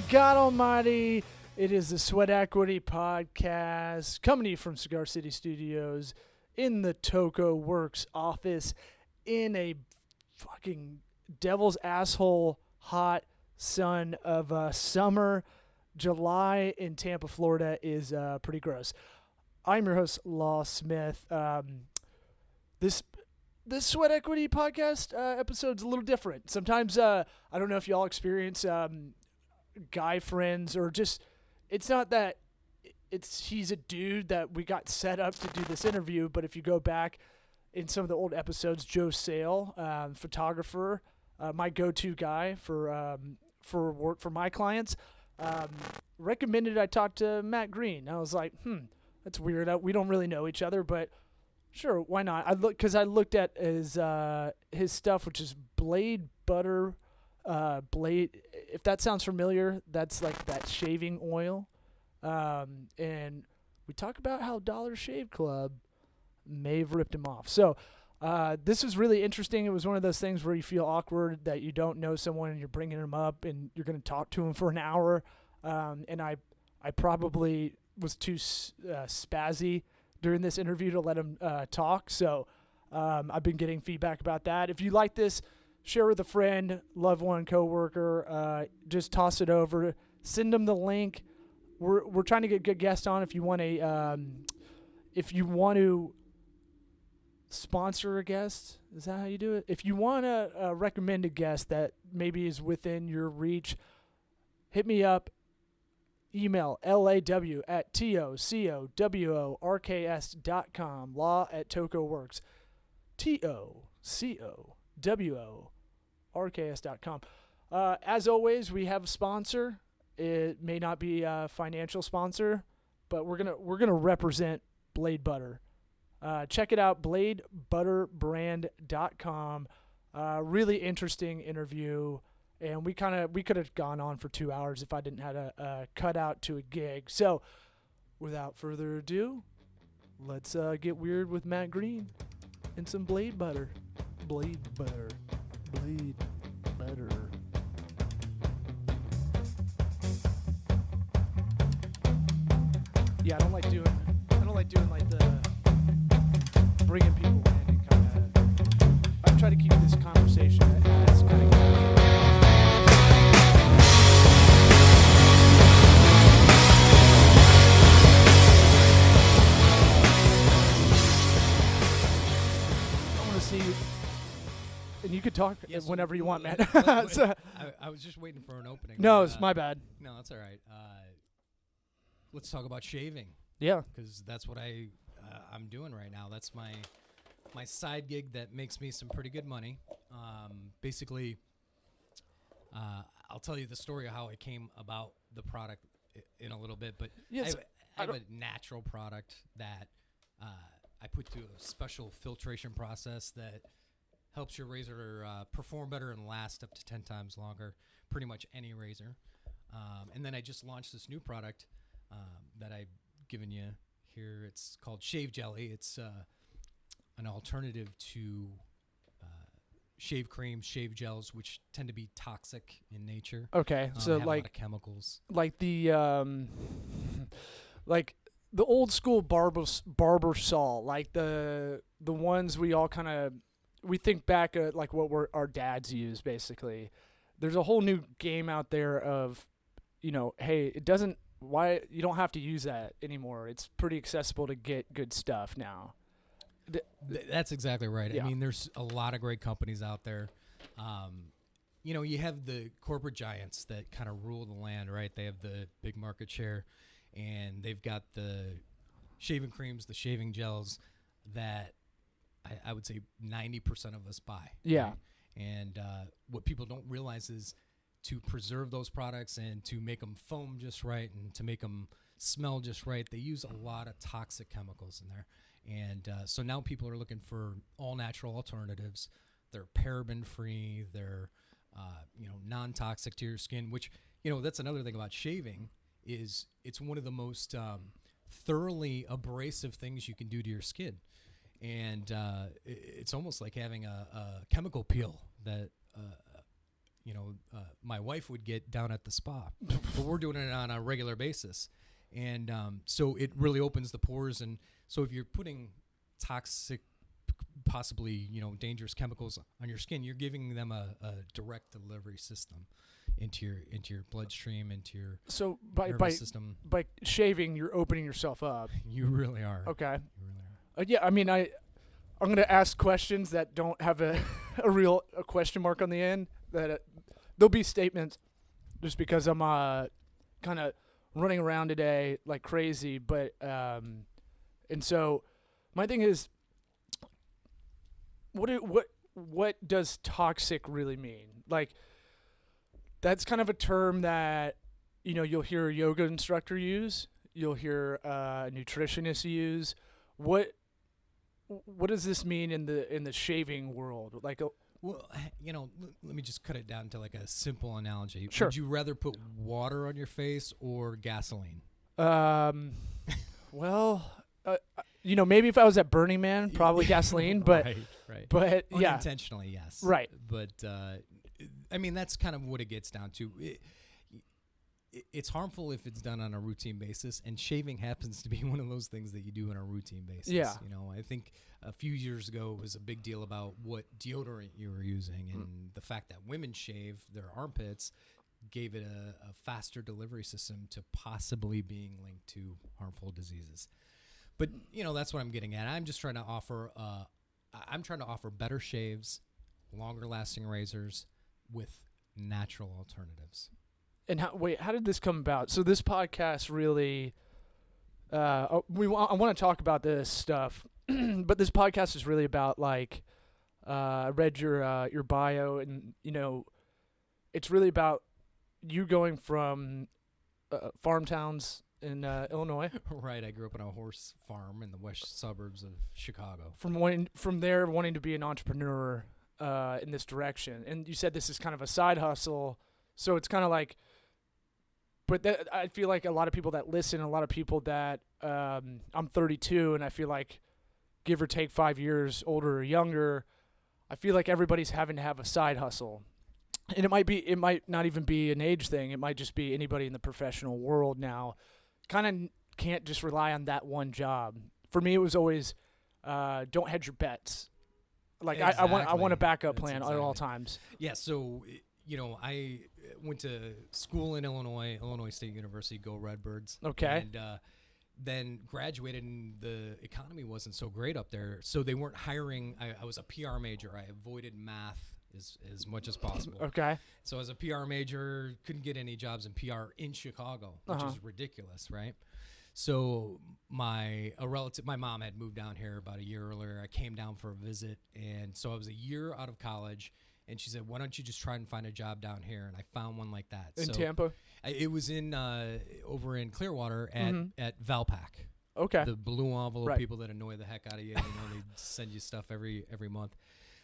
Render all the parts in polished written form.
God almighty. It is the Sweat Equity Podcast coming to you from Cigar City Studios in the Toco Works office in a fucking devil's asshole hot sun of summer. July in Tampa, Florida is pretty gross. I'm your host, Law Smith. This Sweat Equity Podcast episode's a little different. Sometimes, I don't know if y'all experience guy friends or just, it's not that he's a dude that we got set up to do this interview, but if you go back in some of the old episodes, Joe Sale, photographer, my go-to guy for work for my clients, recommended I talk to Matt Green. I was like, that's weird. We don't really know each other, but sure, why not? I looked at his stuff, which is BladeButter. Blade, if that sounds familiar, that's like that shaving oil. And we talk about how Dollar Shave Club may have ripped him off. So this was really interesting. It was one of those things where you feel awkward that you don't know someone and you're bringing them up and you're going to talk to him for an hour. And I probably was too spazzy during this interview to let him talk. So I've been getting feedback about that. If you like this, share with a friend, loved one, coworker. Just toss it over. Send them the link. We're trying to get good guests on. If you want to sponsor a guest, is that how you do it? If you want to recommend a guest that maybe is within your reach, hit me up. Email law@tocoworks.com, law@tocoworks, tocoworks.com. As always, we have a sponsor. It may not be a financial sponsor, but we're gonna represent BladeButter. Check it out, BladeButterbrand.com. Really interesting interview. And we could have gone on for 2 hours if I didn't have a cut out to a gig. So, without further ado, let's get weird with Matt Green and some BladeButter. BladeButter. BladeButter. Yeah, I don't like doing like the bringing people in and kind of. I try to keep this conversation as kind of. And you could talk whenever you want, man. I was just waiting for an opening. No, it's my bad. No, that's all right. Let's talk about shaving. Yeah. Because that's what I'm doing right now. That's my side gig that makes me some pretty good money. Basically, I'll tell you the story of how I came about the product in a little bit. But yes, I have a natural product that I put through a special filtration process that helps your razor perform better and last up to 10 times longer, pretty much any razor. And then I just launched this new product that I've given you here. It's called ShaveJelly. It's an alternative to shave creams, shave gels, which tend to be toxic in nature. Okay, so have like a lot of chemicals, like the old school barber saw, like the ones we all kind of. We think back at like what our dads use, basically. There's a whole new game out there of, hey, why you don't have to use that anymore. It's pretty accessible to get good stuff now. That's exactly right. Yeah. I mean, there's a lot of great companies out there. You have the corporate giants that kind of rule the land, right? They have the big market share, and they've got the shaving creams, the shaving gels that I would say 90% of us buy. Yeah. Right? And what people don't realize is to preserve those products and to make them foam just right and to make them smell just right, they use a lot of toxic chemicals in there. And so now people are looking for all-natural alternatives. They're paraben-free. They're non-toxic to your skin, which, that's another thing about shaving is it's one of the most thoroughly abrasive things you can do to your skin. And it's almost like having a chemical peel that my wife would get down at the spa, but we're doing it on a regular basis. And so it really opens the pores. And so if you're putting toxic, possibly, dangerous chemicals on your skin, you're giving them a direct delivery system into your bloodstream, into your nervous system. By shaving, you're opening yourself up. You really are. Okay. You really are. Yeah, I mean, I'm going to ask questions that don't have a question mark on the end. That there'll be statements just because I'm kind of running around today like crazy. But and so my thing is, what does toxic really mean? Like, that's kind of a term that you'll hear a yoga instructor use. You'll hear a nutritionist use. What does this mean in the shaving world? Like, well, let me just cut it down to like a simple analogy. Sure. Would you rather put water on your face or gasoline? Well, maybe if I was at Burning Man, probably gasoline. But right. But yeah, unintentionally, yes. Right. But I mean, that's kind of what it gets down to. It's harmful if it's done on a routine basis, and shaving happens to be one of those things that you do on a routine basis. Yeah. I think a few years ago it was a big deal about what deodorant you were using, and the fact that women shave their armpits gave it a faster delivery system to possibly being linked to harmful diseases. But that's what I'm getting at. I'm just trying to offer better shaves, longer lasting razors with natural alternatives. And how did this come about? So this podcast really, I want to talk about this stuff, but this podcast is really about I read your bio, and it's really about you going from farm towns in Illinois. Right, I grew up on a horse farm in the west suburbs of Chicago. From there, wanting to be an entrepreneur in this direction, and you said this is kind of a side hustle, so it's kind of like. But I feel like a lot of people that listen, a lot of people that I'm 32, and I feel like, give or take 5 years older or younger, I feel like everybody's having to have a side hustle, and it might not even be an age thing. It might just be anybody in the professional world now, kind of can't just rely on that one job. For me, it was always don't hedge your bets. Like exactly. I want a backup That's plan exactly. at all times. Yeah. So I went to school in Illinois State University, go Redbirds. Okay. And then graduated, and the economy wasn't so great up there, so they weren't hiring. I was a PR major. I avoided math as much as possible. Okay. So as a PR major, couldn't get any jobs in PR in Chicago, which is ridiculous, right? So my mom had moved down here about a year earlier. I came down for a visit, and so I was a year out of college. And she said, "Why don't you just try and find a job down here?" And I found one like that. In Tampa? It was in over in Clearwater at Valpak. Okay. The blue envelope Right. people that annoy the heck out of you. They send you stuff every month.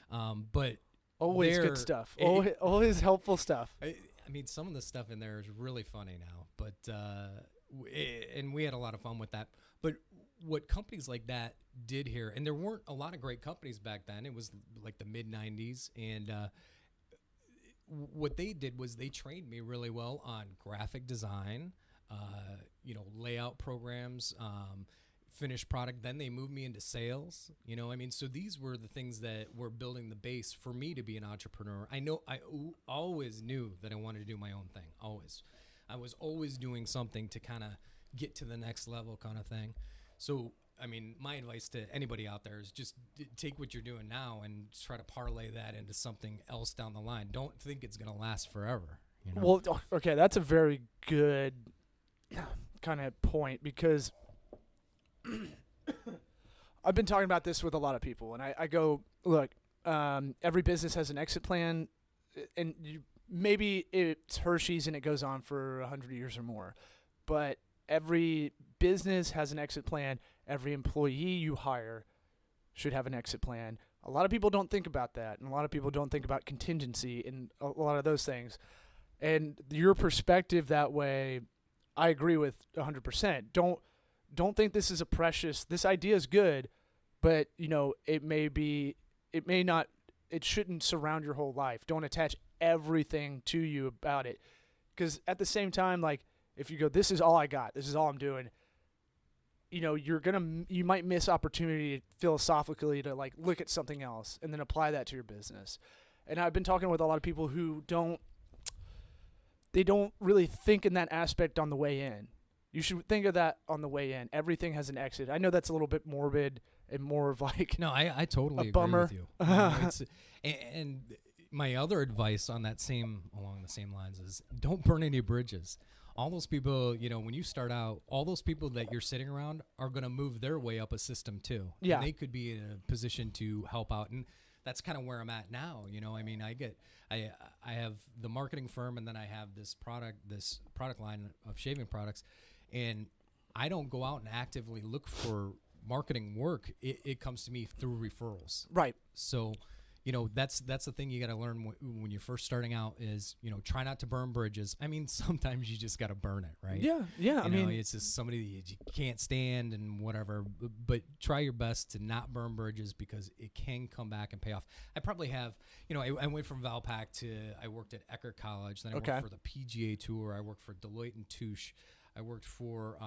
But always good stuff. Always helpful stuff. I mean, some of the stuff in there is really funny now. But and we had a lot of fun with that. But what companies like that did here, and there weren't a lot of great companies back then. It was like the mid-'90s, and what they did was they trained me really well on graphic design, layout programs, finished product. Then they moved me into sales. So these were the things that were building the base for me to be an entrepreneur. I always knew that I wanted to do my own thing. Always. I was always doing something to kind of get to the next level kind of thing. So, I mean, my advice to anybody out there is just take what you're doing now and try to parlay that into something else down the line. Don't think it's going to last forever. Well, okay, that's a very good kind of point, because I've been talking about this with a lot of people, and I go, look, every business has an exit plan, and maybe it's Hershey's and it goes on for 100 years or more, but every business has an exit plan. Every employee you hire should have an exit plan. A lot of people don't think about that, and a lot of people don't think about contingency and a lot of those things. And your perspective that way, I agree with 100%. Don't think this is this idea is good, but it shouldn't surround your whole life. Don't attach everything to you about it. Because at the same time, like, if you go, this is all I got, this is all I'm doing, you know, you might miss opportunity philosophically to like look at something else and then apply that to your business. And I've been talking with a lot of people who don't really think in that aspect on the way in. You should think of that on the way in. Everything has an exit. I know that's a little bit morbid and more of like no, I totally agree with you. And my other advice on that along the same lines is don't burn any bridges. All those people, you know, when you start out, all those people that you're sitting around are going to move their way up a system too. Yeah. And they could be in a position to help out. And that's kind of where I'm at now. You know, I mean, I have the marketing firm, and then I have this product line of shaving products, and I don't go out and actively look for marketing work. It comes to me through referrals. Right. So, you know, that's the thing you got to learn when you're first starting out is, you know, try not to burn bridges. I mean, sometimes you just got to burn it, right? Yeah, yeah. I mean, it's just somebody that you can't stand and whatever, but try your best to not burn bridges because it can come back and pay off. I probably have, you know, I went from Valpak to, I worked at Eckerd College, then I worked for the PGA Tour, I worked for Deloitte and Touche, I worked for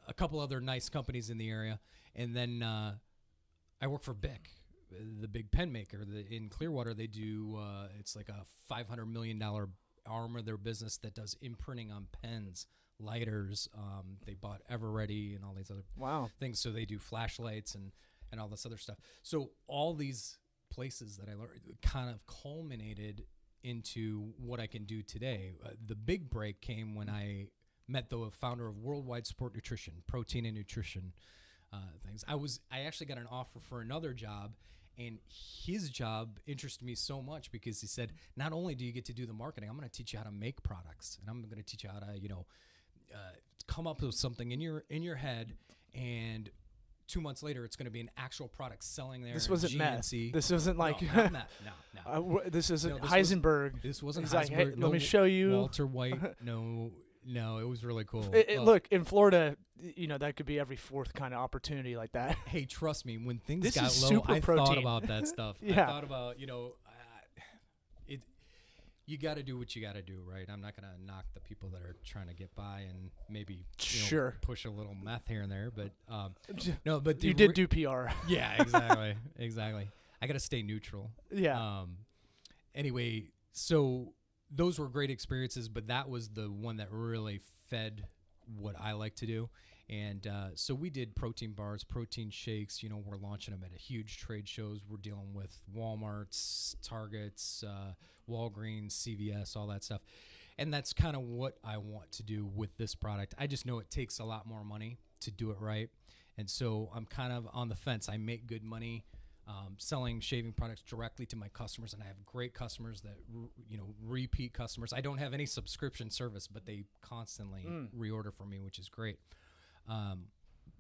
a couple other nice companies in the area, and then I worked for Bic, the big pen maker. In Clearwater, they do it's like a $500 million arm of their business that does imprinting on pens, lighters. They bought Everready and all these other things. So they do flashlights and all this other stuff. So all these places that I learned kind of culminated into what I can do today. The big break came when I met the founder of Worldwide Sport Nutrition, protein and nutrition things. I actually got an offer for another job, and his job interested me so much because he said, not only do you get to do the marketing, I'm going to teach you how to make products, and I'm going to teach you how to, you know, come up with something in your head, and 2 months later, it's going to be an actual product selling there. This wasn't meth. This wasn't like no, not meth. No. This isn't Heisenberg. This wasn't He's Heisenberg. like, hey, no, let me show you. Walter White. No, it was really cool. Look, in Florida, you know, that could be every fourth kind of opportunity like that. Hey, trust me, when things This got is low, super I protein. thought about that stuff. Yeah. I thought about, you know, you got to do what you got to do, right? I'm not going to knock the people that are trying to get by and maybe push a little meth here and there, but no, but you did do PR. Yeah, exactly. I got to stay neutral. Yeah. Anyway, so those were great experiences, but that was the one that really fed what I like to do. And so we did protein bars, protein shakes. You know, we're launching them at huge trade shows. We're dealing with Walmarts, Targets, Walgreens, CVS, all that stuff. And that's kind of what I want to do with this product. I just know it takes a lot more money to do it right. And so I'm kind of on the fence. I make good money selling shaving products directly to my customers, and I have great customers that, repeat customers. I don't have any subscription service, but they constantly reorder from me, which is great.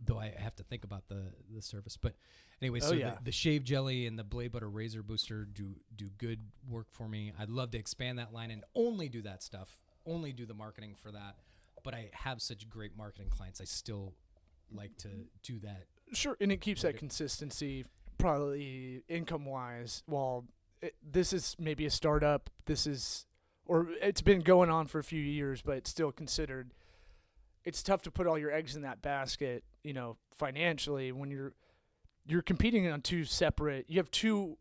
Though I have to think about the service. But anyway, the ShaveJelly and the BladeButter Razor Booster do good work for me. I'd love to expand that line and only do that stuff, only do the marketing for that. But I have such great marketing clients. I still like to do that. Sure, and it keeps that consistency, probably income-wise. While this is maybe a startup, or it's been going on for a few years, but it's still considered. It's tough to put all your eggs in that basket, financially, when you're competing on two separate. You have two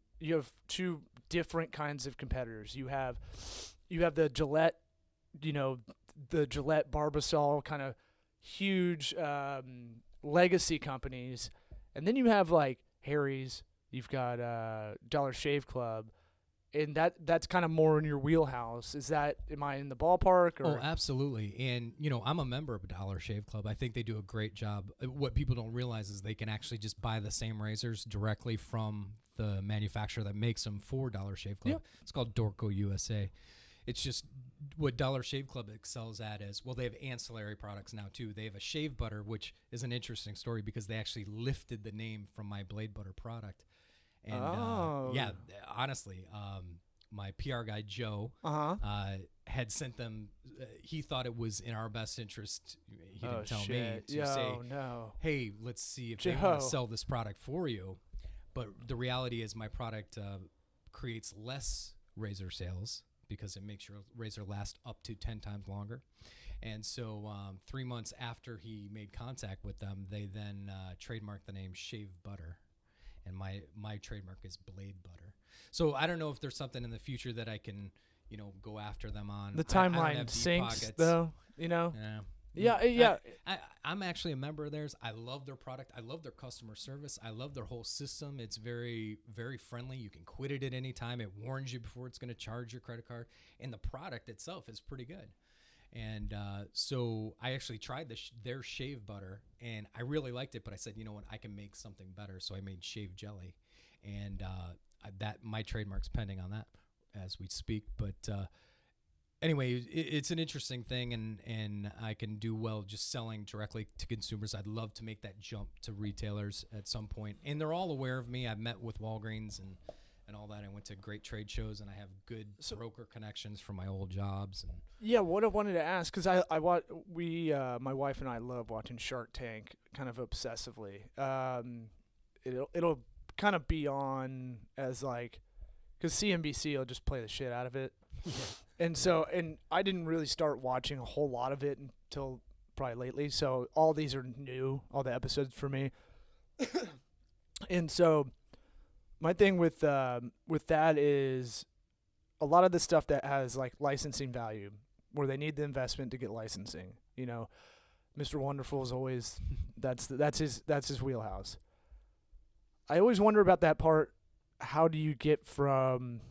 different kinds of competitors. You have the Gillette, the Gillette Barbasol kind of huge legacy companies, and then you have like Harry's. You've got Dollar Shave Club. And that's kind of more in your wheelhouse. Am I in the ballpark? Or? Oh, absolutely. And, I'm a member of Dollar Shave Club. I think they do a great job. What people don't realize is they can actually just buy the same razors directly from the manufacturer that makes them for Dollar Shave Club. Yep. It's called Dorco USA. It's just what Dollar Shave Club excels at is, they have ancillary products now, too. They have a shave butter, which is an interesting story because they actually lifted the name from my BladeButter product. And honestly, my PR guy, Joe, had sent them, he thought it was in our best interest, he didn't tell me, to say, hey, let's see if they want to sell this product for you. But the reality is my product creates less razor sales because it makes your razor last up to 10 times longer. And so 3 months after he made contact with them, they then trademarked the name ShaveButter. And my trademark is BladeButter. So I don't know if there's something in the future that I can, go after them on. The timeline syncs, though, Yeah. Yeah. I'm actually a member of theirs. I love their product. I love their customer service. I love their whole system. It's very, very friendly. You can quit it at any time. It warns you before it's going to charge your credit card. And the product itself is pretty good. And so I actually tried their shave butter, and I really liked it. But I said, you know what, I can make something better. So I made ShaveJelly, and that my trademark's pending on that as we speak. But anyway, it's an interesting thing, and I can do well just selling directly to consumers. I'd love to make that jump to retailers at some point, and they're all aware of me. I've met with Walgreens and all that. I went to great trade shows, and I have good broker connections from my old jobs. And yeah, what I wanted to ask, because my wife and I love watching Shark Tank kind of obsessively. It'll kind of be on as like, because CNBC will just play the shit out of it. Yeah. And I didn't really start watching a whole lot of it until probably lately. So all these are new, all the episodes for me. And so my thing with that is a lot of the stuff that has like licensing value, where they need the investment to get licensing. Mr. Wonderful is always that's his wheelhouse. I always wonder about that part. How do you get from,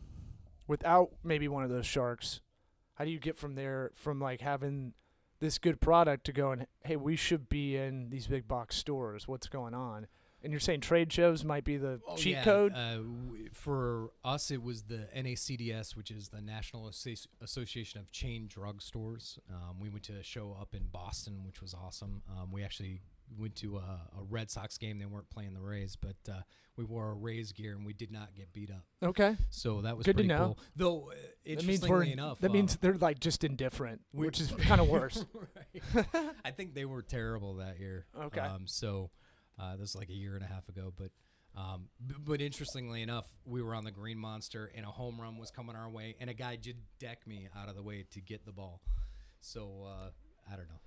without maybe one of those sharks, how do you get from there, from like having this good product to going, hey, we should be in these big box stores. What's going on? And you're saying trade shows might be the cheat code? For us, it was the NACDS, which is the National Association of Chain Drug Stores. We went to a show up in Boston, which was awesome. We actually went to a Red Sox game. They weren't playing the Rays, but we wore our Rays gear, and we did not get beat up. Okay. So that was good pretty to know. Cool. Though, interestingly enough. That means they're like just indifferent, which is kind of worse. Right. I think they were terrible that year. Okay. This was like a year and a half ago, but interestingly enough, we were on the Green Monster, and a home run was coming our way, and a guy did deck me out of the way to get the ball. So I don't know,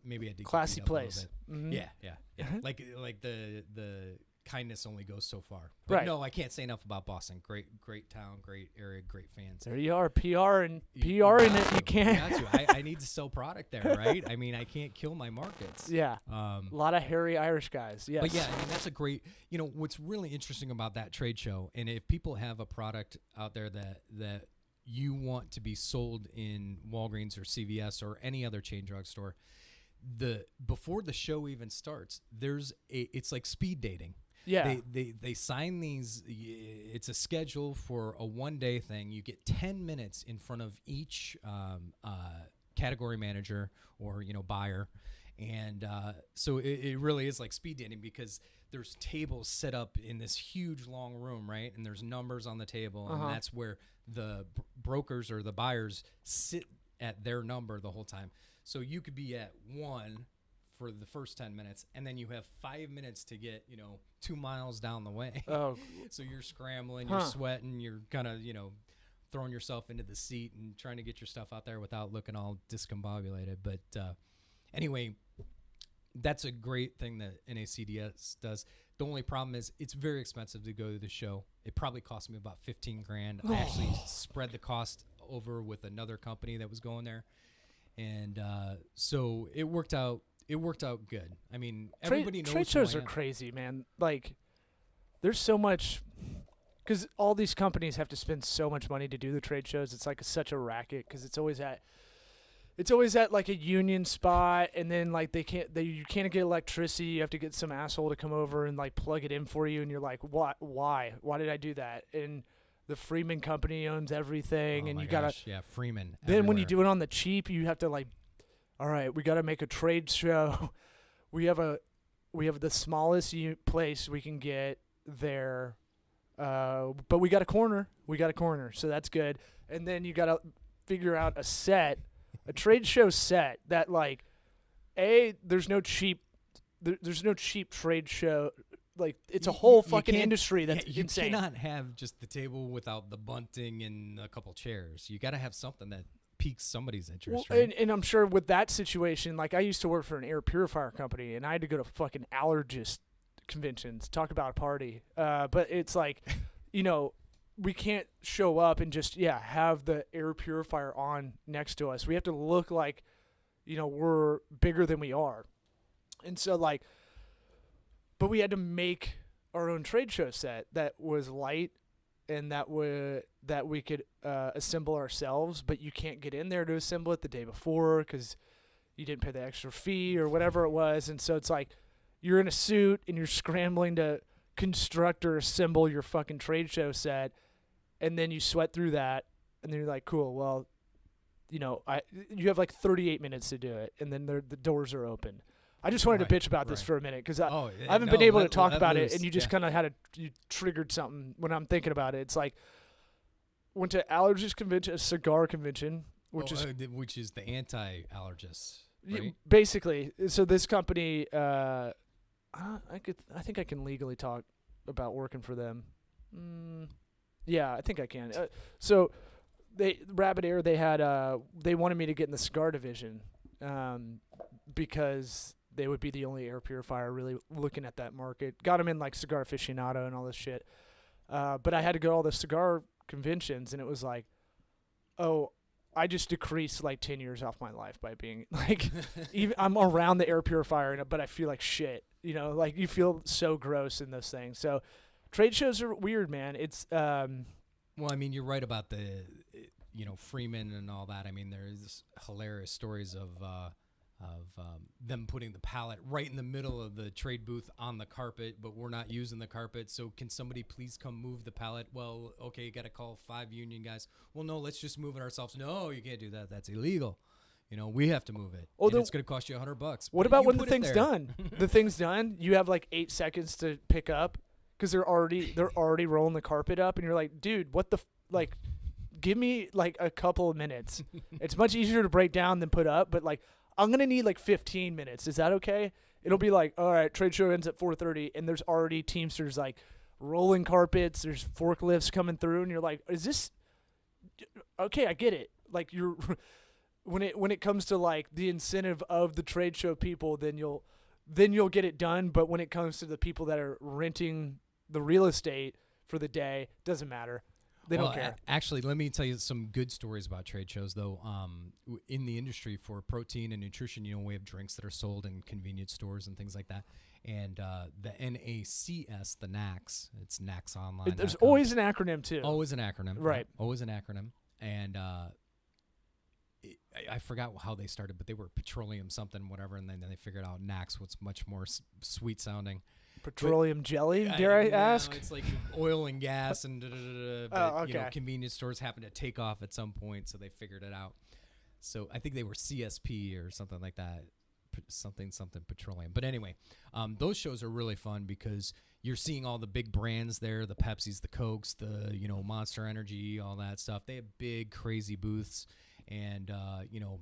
maybe I did classy get beat up place. A little bit. Mm-hmm. Yeah. Like the kindness only goes so far. But right. No, I can't say enough about Boston. Great town, great area, great fans. There you are, PR in it. You can't. I need to sell product there, right? I mean, I can't kill my markets. Yeah. A lot of hairy Irish guys. Yes. But yeah, I mean, that's a great. What's really interesting about that trade show, and if people have a product out there that you want to be sold in Walgreens or CVS or any other chain drugstore, before the show even starts, it's like speed dating. Yeah. They sign these. It's a schedule for a one-day thing. You get 10 minutes in front of each category manager or buyer, and so it really is like speed dating, because there's tables set up in this huge long room, right? And there's numbers on the table, and that's where the brokers or the buyers sit at their number the whole time. So you could be at 1 for the first 10 minutes, and then you have 5 minutes to get 2 miles down the way. Oh. So you're scrambling, you're sweating, you're kind of throwing yourself into the seat and trying to get your stuff out there without looking all discombobulated. But anyway, that's a great thing that NACDS does. The only problem is it's very expensive to go to the show. It probably cost me about $15,000. I actually spread the cost over with another company that was going there, and so it worked out. It worked out good. I mean, everybody knows. Trade shows are crazy, man. Like, there's so much, because all these companies have to spend so much money to do the trade shows. It's like such a racket, because it's always at like a union spot, and then like you can't get electricity. You have to get some asshole to come over and like plug it in for you, and you're like, what? Why did I do that? And the Freeman company owns everything, and you gotta Freeman. Then when you do it on the cheap, you have to like, all right, we got to make a trade show. We have the smallest place we can get there, but we got a corner. So that's good. And then you got to figure out a trade show set that like, there's no cheap trade show. like it's a whole You fucking can't- industry that's you insane. cannot have just the table without the bunting and a couple chairs. You got to have something that piques somebody's interest, right? And I'm sure with that situation, like I used to work for an air purifier company, and I had to go to fucking allergist conventions. Talk about a party. But it's like, we can't show up and just have the air purifier on next to us. We have to look like, we're bigger than we are. And so like, but we had to make our own trade show set that was light and that we could assemble ourselves, but you can't get in there to assemble it the day before because you didn't pay the extra fee or whatever it was. And so it's like you're in a suit and you're scrambling to construct or assemble your fucking trade show set, and then you sweat through that, and then you're like, cool, well, you have like 38 minutes to do it, and then the doors are open. I just wanted to bitch about this for a minute because I haven't been able to talk about it, and you just kind of you triggered something when I'm thinking about it. It's like went to allergist convention, a cigar convention, which is the anti-allergists, right? Basically. So this company, I think I can legally talk about working for them. Yeah, I think I can. So Rabbit Air, they wanted me to get in the cigar division because they would be the only air purifier really looking at that market. Got them in like Cigar Aficionado and all this shit. But I had to go to all the cigar conventions, and it was like, oh, I just decreased like 10 years off my life by being like, even I'm around the air purifier, but I feel like shit. Like you feel so gross in those things. So trade shows are weird, man. It's well, I mean, you're right about the Freeman and all that. I mean, there's hilarious stories of them putting the pallet right in the middle of the trade booth on the carpet, but we're not using the carpet, so can somebody please come move the pallet? Well, okay, you got to call 5 union guys. Well, no, let's just move it ourselves. No, you can't do that. That's illegal. We have to move it. And it's going to cost you $100. What about when the thing's done? The thing's done. You have like 8 seconds to pick up because they're already rolling the carpet up, and you're like, dude, what the like? Give me like a couple of minutes. It's much easier to break down than put up, but like I'm going to need like 15 minutes. Is that okay? It'll be like, all right, trade show ends at 4:30, and there's already Teamsters like rolling carpets. There's forklifts coming through, and you're like, is this okay? I get it. Like you're when it comes to like the incentive of the trade show people, then you'll get it done. But when it comes to the people that are renting the real estate for the day, doesn't matter. They don't care. Actually, let me tell you some good stories about trade shows, though. In the industry for protein and nutrition, we have drinks that are sold in convenience stores and things like that. And the NACS, the NACS, it's NACS Online. There's always an acronym, too. Always an acronym. Right. Always an acronym. And I forgot how they started, but they were petroleum something, whatever, and then they figured out NACS, what's much more sweet sounding. Petroleum jelly, dare I ask? It's like oil and gas and but okay. Convenience stores happen to take off at some point, so they figured it out. So I think they were CSP or something like that, something petroleum. But anyway, those shows are really fun because you're seeing all the big brands there, the Pepsis, the Cokes, the Monster Energy, all that stuff. They have big crazy booths and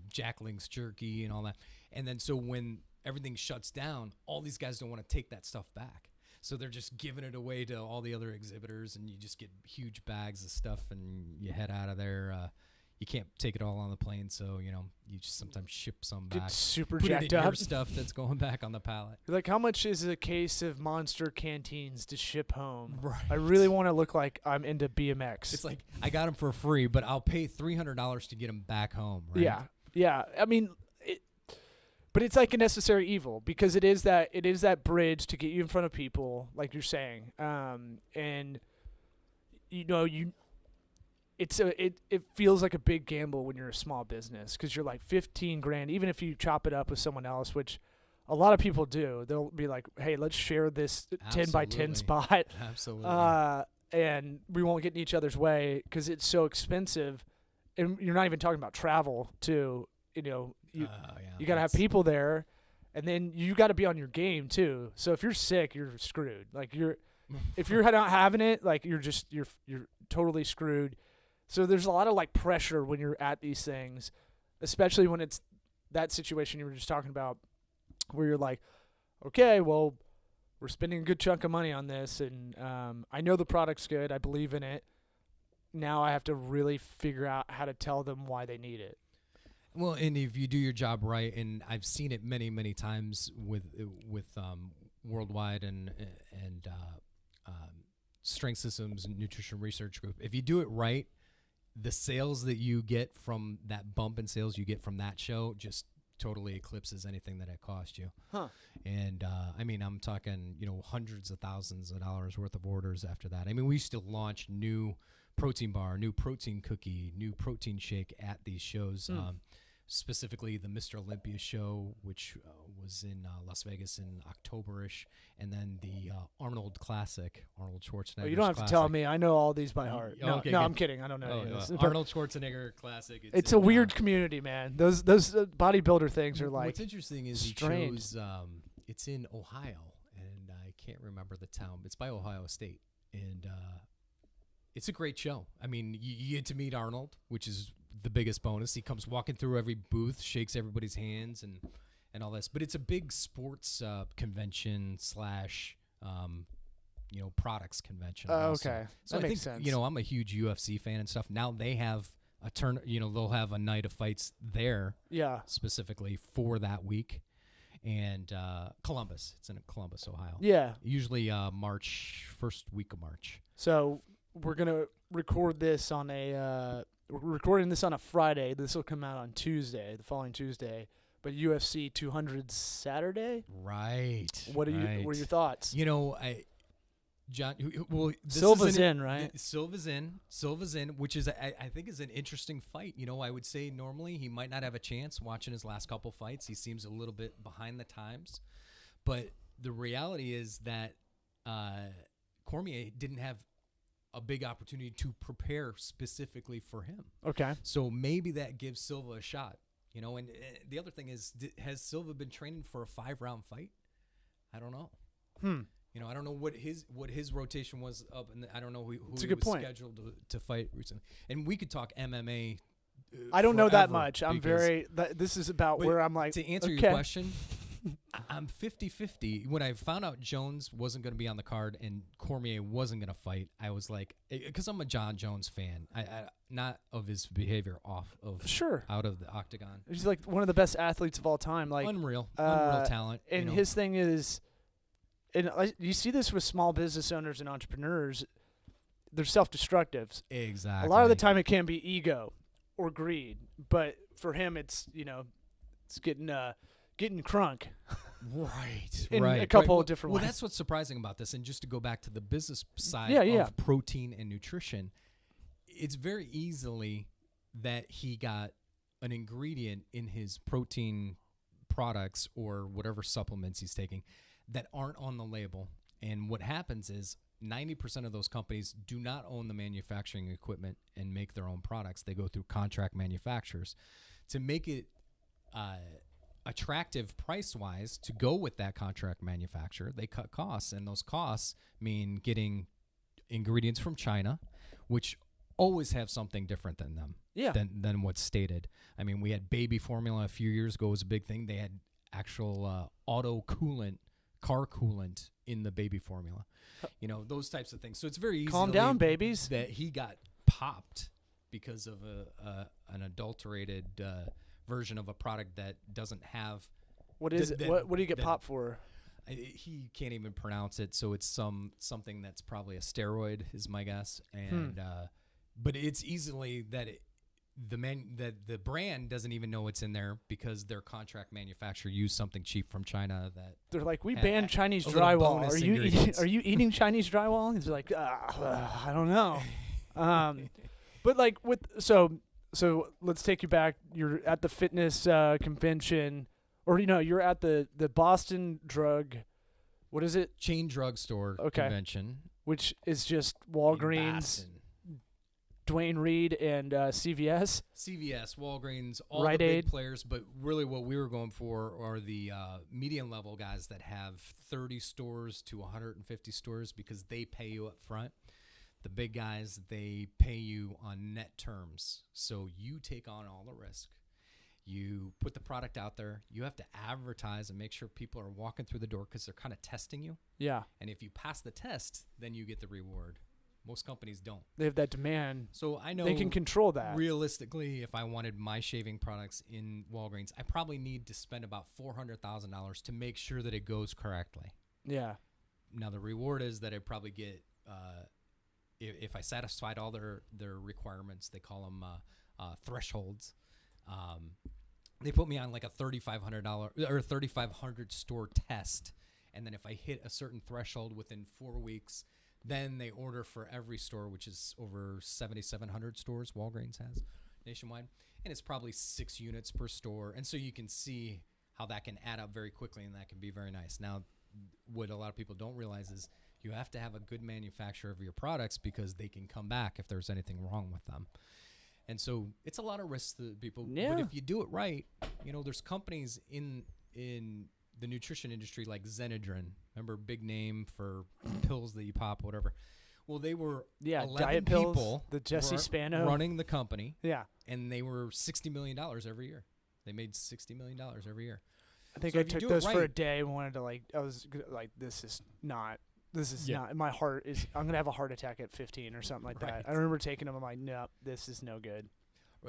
Jack Link's jerky and all that. And then so when everything shuts down, all these guys don't want to take that stuff back. So they're just giving it away to all the other exhibitors, and you just get huge bags of stuff, and you head out of there. You can't take it all on the plane, so, you just sometimes ship some back. Get super put jacked it in up. your stuff that's going back on the pallet. Like, how much is a case of Monster canteens to ship home? Right. I really want to look like I'm into BMX. It's like, I got them for free, but I'll pay $300 to get them back home, right? Yeah. I mean... But it's like a necessary evil because it is that bridge to get you in front of people, like you're saying, and it feels like a big gamble when you're a small business because you're like $15,000, even if you chop it up with someone else, which a lot of people do. They'll be like, "Hey, let's share this 10 by 10 spot." Absolutely. And we won't get in each other's way because it's so expensive, and you're not even talking about travel too. You got to have people there, and then you got to be on your game too. So if you're sick, you're screwed. Like if you're not having it, like you're totally screwed. So there's a lot of like pressure when you're at these things, especially when it's that situation you were just talking about, where you're like, okay, well, we're spending a good chunk of money on this, and I know the product's good. I believe in it. Now I have to really figure out how to tell them why they need it. Well, and if you do your job right, and I've seen it many, many times with Worldwide and Strength Systems and Nutrition Research Group, if you do it right, the sales that you get from that bump in sales you get from that show just totally eclipses anything that it cost you. Huh. And I mean, I'm talking, hundreds of thousands of dollars worth of orders after that. I mean, we used to launch new protein bar, new protein cookie, new protein shake at these shows. Specifically the Mr. Olympia show, which was in Las Vegas in October-ish, and then the Arnold Classic, Arnold Schwarzenegger. Oh, you don't have to tell me. I know all these by heart. No, okay, I'm kidding. I don't know. Arnold Schwarzenegger Classic. It's a weird community, man. Those bodybuilder things are like what's interesting is strange. He chose, it's in Ohio, and I can't remember the town. It's by Ohio State, and it's a great show. I mean, you get to meet Arnold, which is the biggest bonus. He comes walking through every booth, shakes everybody's hands, and all this. But it's a big sports convention / products convention. Okay, so that I makes think, sense. I'm a huge UFC fan and stuff. Now they have a turn. They'll have a night of fights there. Yeah. Specifically for that week, and Columbus. It's in Columbus, Ohio. Yeah. Usually first week of March. So we're gonna record this on we're recording this on a Friday. This will come out on Tuesday, the following Tuesday. But UFC 200 Saturday. Right. What are your thoughts? John. Well, Silva's in, right? Silva's in, which is I think is an interesting fight. I would say normally he might not have a chance. Watching his last couple fights, he seems a little bit behind the times. But the reality is that Cormier didn't have a big opportunity to prepare specifically for him. Okay. So maybe that gives Silva a shot, and the other thing is, has Silva been training for a 5-round fight? I don't know. I don't know what his rotation was up, and I don't know who he was scheduled to fight recently. And we could talk MMA. I don't know that much. This is about where I'm like, to answer your question, I'm 50-50. When I found out Jones wasn't going to be on the card and Cormier wasn't going to fight, I was like, because I'm a John Jones fan, I not of his behavior out of the octagon. He's like one of the best athletes of all time. Like unreal talent. And his thing is, and you see this with small business owners and entrepreneurs, they're self-destructive. Exactly. A lot of the time it can be ego or greed, but for him it's it's getting crunk. Right. In a couple of different ways. Well, that's what's surprising about this. And just to go back to the business side of protein and nutrition, it's very easily that he got an ingredient in his protein products or whatever supplements he's taking that aren't on the label. And what happens is 90% of those companies do not own the manufacturing equipment and make their own products. They go through contract manufacturers. To make it attractive price-wise to go with that contract manufacturer, they cut costs, and those costs mean getting ingredients from China, which always have something different than them, than what's stated. I mean, we had baby formula a few years ago was a big thing. They had actual auto coolant, car coolant in the baby formula, those types of things. So it's very easy. Calm down, babies. That he got popped because of an adulterated version of a product that doesn't have. What is it? What do you get popped for? He can't even pronounce it, so it's something that's probably a steroid, is my guess. And but it's easily that the brand doesn't even know it's in there because their contract manufacturer used something cheap from China. That they're like, we banned Chinese drywall. Are you eating Chinese drywall? He's like, I don't know. But like so let's take you back. You're at the fitness convention, or you're at the Boston drug. What is it? Chain drugstore convention, which is just Walgreens, Dwayne Reed, and CVS. CVS, Walgreens, all the big players. But really, what we were going for are the medium level guys that have 30 stores to 150 stores because they pay you up front. The big guys, they pay you on net terms. So you take on all the risk. You put the product out there. You have to advertise and make sure people are walking through the door because they're kind of testing you. Yeah. And if you pass the test, then you get the reward. Most companies don't. They have that demand. So I know they can control that. Realistically, if I wanted my shaving products in Walgreens, I probably need to spend about $400,000 to make sure that it goes correctly. Yeah. Now, the reward is that I probably get, if I satisfied all their requirements, they call them thresholds. They put me on like a $3,500 or 3,500 store test. And then if I hit a certain threshold within 4 weeks, then they order for every store, which is over 7,700 stores Walgreens has nationwide. And it's probably 6 units per store. And so you can see how that can add up very quickly, and that can be very nice. Now, what a lot of people don't realize is you have to have a good manufacturer of your products because they can come back if there's anything wrong with them. And so it's a lot of risks to people. Yeah. But if you do it right, there's companies in the nutrition industry like Zenadrin. Remember, big name for pills that you pop, whatever. Well, they were 11 diet people pills, the Jesse Spano running the company. Yeah. And they were $60 million every year. They made $60 million every year. I think So I if you took do it those for a right- day and wanted to I was like, this is not, my heart is, I'm going to have a heart attack at 15 or something like Right. that. I remember taking them. I'm like, no, this is no good.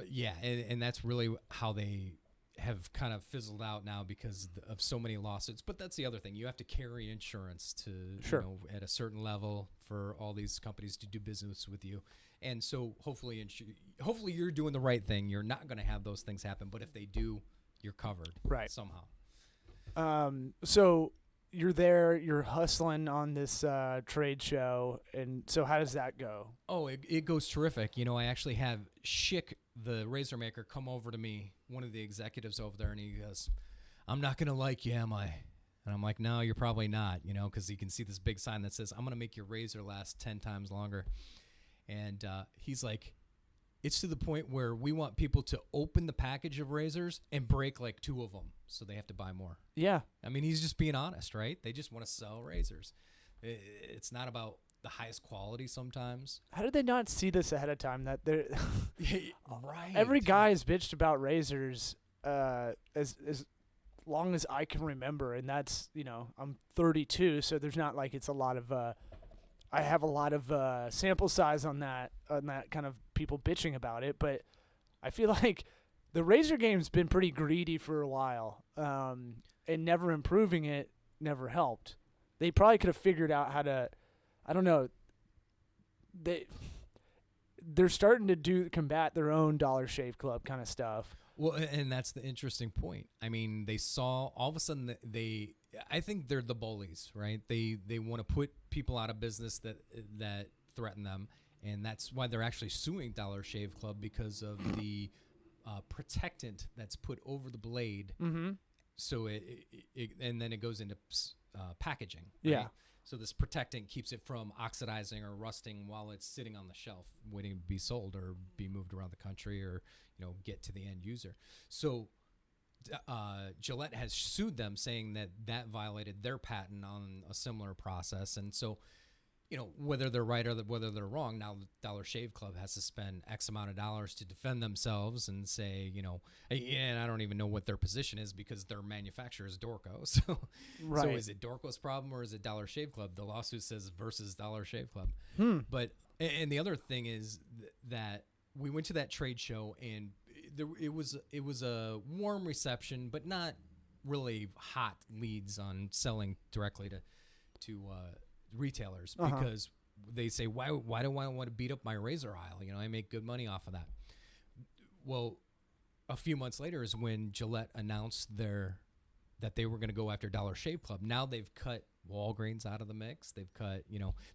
Yeah, and that's really how they have kind of fizzled out now because of so many lawsuits. But that's the other thing. You have to carry insurance to, Sure. at a certain level for all these companies to do business with you. And so hopefully you're doing the right thing. You're not going to have those things happen. But if they do, you're covered Right. somehow. So you're there, you're hustling on this trade show. And so how does that go? Oh, it goes terrific. I actually have Schick, the razor maker, come over to me, one of the executives over there, and he goes, "I'm not going to like you, am I?" And I'm like, "No, you're probably not," because you can see this big sign that says, "I'm going to make your razor last 10 times longer." And he's like, "It's to the point where we want people to open the package of razors and break like 2 of them, so they have to buy more." Yeah. I mean, he's just being honest, right? They just want to sell razors. It's not about the highest quality sometimes. How did they not see this ahead of time? That they're Right. every guy has bitched about razors as long as I can remember, and that's I'm 32, so there's not like it's a lot of I have a lot of sample size on that kind of people bitching about it, but I feel like the razor game's been pretty greedy for a while, and never improving it never helped. They probably could have figured out how to, I don't know. They're starting to combat their own Dollar Shave Club kind of stuff. Well, and that's the interesting point. I mean, they saw all of a sudden I think they're the bullies, right? They want to put people out of business that threaten them, and that's why they're actually suing Dollar Shave Club because of the protectant that's put over the blade. Mm-hmm. So and then it goes into packaging. Right? Yeah. So this protectant keeps it from oxidizing or rusting while it's sitting on the shelf, waiting to be sold or be moved around the country or get to the end user. So Gillette has sued them, saying that violated their patent on a similar process. And so, whether they're right or whether they're wrong, now the Dollar Shave Club has to spend X amount of dollars to defend themselves and say, and I don't even know what their position is because their manufacturer is Dorco. So, Right. So is it Dorco's problem or is it Dollar Shave Club? The lawsuit says versus Dollar Shave Club. But, and the other thing is that we went to that trade show and it was a warm reception, but not really hot leads on selling directly to retailers because they say, why do I want to beat up my razor aisle? I make good money off of that. Well, a few months later is when Gillette announced that they were going to go after Dollar Shave Club. Now they've cut Walgreens out of the mix. They've cut,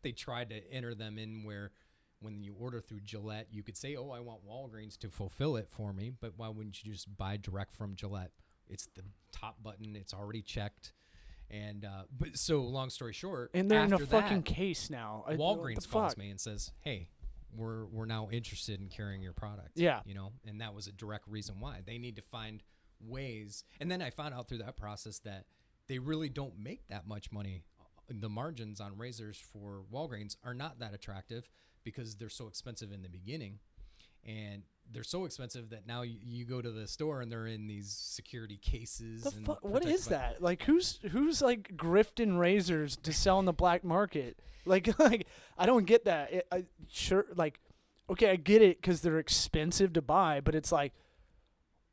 they tried to enter them in where when you order through Gillette, you could say, "Oh, I want Walgreens to fulfill it for me," but why wouldn't you just buy direct from Gillette? It's the top button. It's already checked. And but so long story short, And they're in a after fucking that, case now. Walgreens calls me and says, "Hey, we're now interested in carrying your product." Yeah. And that was a direct reason why they need to find ways. And then I found out through that process that they really don't make that much money. The margins on razors for Walgreens are not that attractive because they're so expensive in the beginning. And they're so expensive that now you go to the store and they're in these security cases. What is that? Like who's like grifting razors to sell in the black market? Like I don't get that. Sure, like okay, I get it because they're expensive to buy, but it's like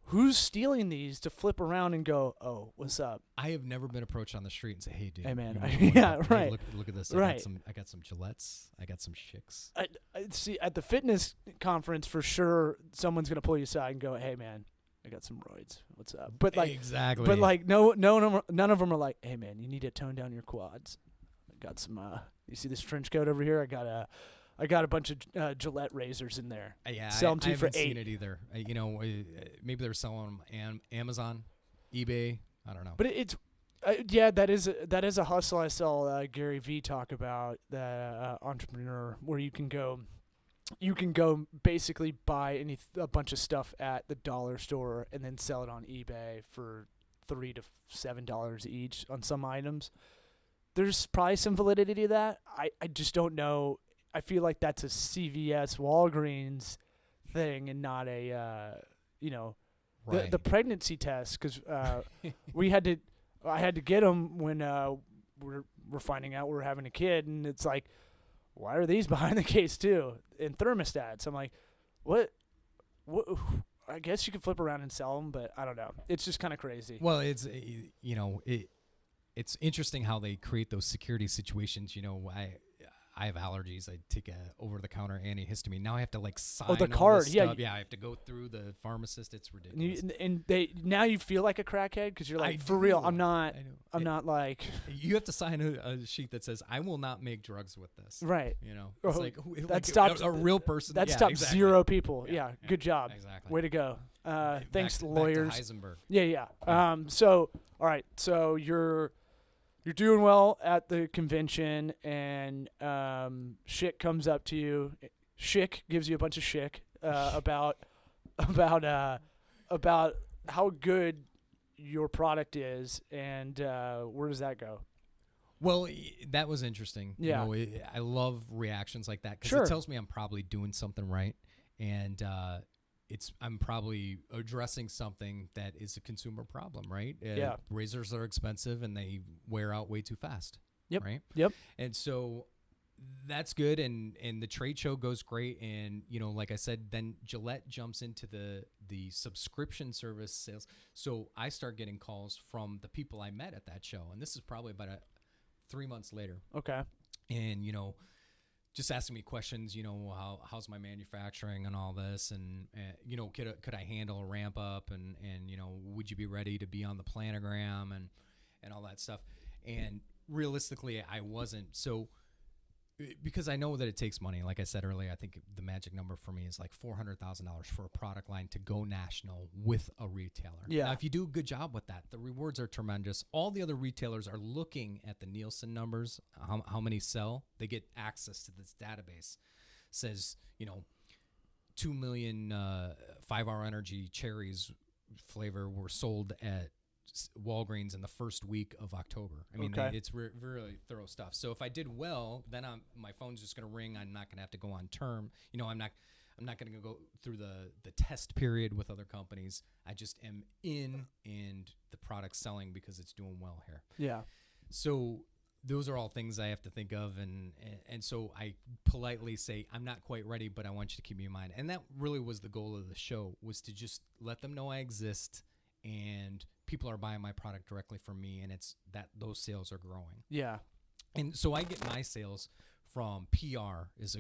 who's stealing these to flip around and go, oh, what's up? I have never been approached on the street and say, hey, dude. Hey, man. Yeah, right. Hey, look at this. Right. I got some Gillettes. I got some Shicks. I see at the fitness conference for sure, someone's gonna pull you aside and go, hey, man, I got some roids. What's up? But like exactly. But like none of them are like, hey, man, you need to tone down your quads. I got some. You see this trench coat over here? I got a bunch of Gillette razors in there. Yeah, sell them I for haven't $8. seen it either. Maybe they're selling them Amazon, eBay. I don't know. But it's that is a hustle. I saw Gary Vee talk about the entrepreneur where you can go basically buy a bunch of stuff at the dollar store and then sell it on eBay for $3 to $7 each on some items. There's probably some validity to that. I just don't know. I feel like that's a CVS Walgreens thing and not a right. the pregnancy test because I had to get them when we're finding out we're having a kid, and it's like, why are these behind the case too? And thermostats. I'm like, what? I guess you could flip around and sell them, but I don't know. It's just kind of crazy. Well, it's interesting how they create those security situations. I have allergies. I take a over-the-counter antihistamine. Now I have to sign. Oh, the all card. this Yeah, stuff. Yeah. I have to go through the pharmacist. It's ridiculous. And now you feel like a crackhead because you're like, for real. I'm not. I'm not like. You have to sign a sheet that says, "I will not make drugs with this." Right. It's that stops a real person. That yeah, stops exactly. 0 people. Yeah, Good job. Exactly. Way to go. Thanks, back lawyers. to Heisenberg. Yeah. So all right. So you're doing well at the convention, and Schick comes up to you. Schick gives you a bunch of shit about how good your product is, and where does that go? Well, that was interesting. Yeah. I love reactions like that because Sure. it tells me I'm probably doing something right, and I'm probably addressing something that is a consumer problem, right? Yeah. Razors are expensive and they wear out way too fast. Yep. Right. Yep. And so that's good, and the trade show goes great, and like I said, then Gillette jumps into the subscription service sales. So I start getting calls from the people I met at that show, and this is probably about 3 months later. Okay. And just asking me questions, how's my manufacturing and all this, and could I handle a ramp up, and would you be ready to be on the planogram and all that stuff. And realistically, I wasn't. So because I know that it takes money, like I said earlier, I think the magic number for me is like $400,000 for a product line to go national with a retailer. Yeah. Now, if you do a good job with that, the rewards are tremendous. All the other retailers are looking at the Nielsen numbers, how many sell. They get access to this database. Says, 2 million 5-hour energy cherries flavor were sold at Walgreens in the first week of October. I mean, Okay. it's really thorough stuff. So if I did well, then my phone's just going to ring. I'm not going to have to go on term. I'm not going to go through the test period with other companies. I just am in, and the product's selling because it's doing well here. Yeah. So those are all things I have to think of, and so I politely say, I'm not quite ready, but I want you to keep me in mind. And that really was the goal of the show, was to just let them know I exist, and people are buying my product directly from me, and it's that those sales are growing. Yeah. And so I get my sales from PR. Is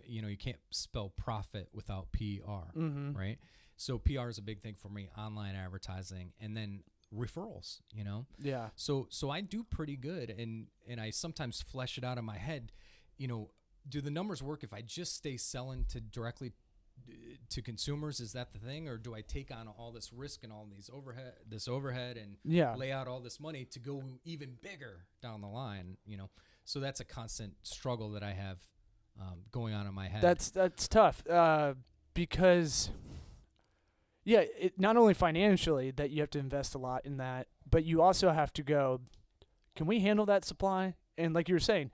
you can't spell profit without PR, right? So PR is a big thing for me, online advertising, and then referrals, Yeah. So I do pretty good, and I sometimes flesh it out in my head. Do the numbers work if I just stay selling directly to consumers? Is that the thing, or do I take on all this risk and all this overhead and lay out all this money to go even bigger down the line? So that's a constant struggle that I have going on in my head. That's tough because it not only financially that you have to invest a lot in that, but you also have to go, can we handle that supply? And like you were saying,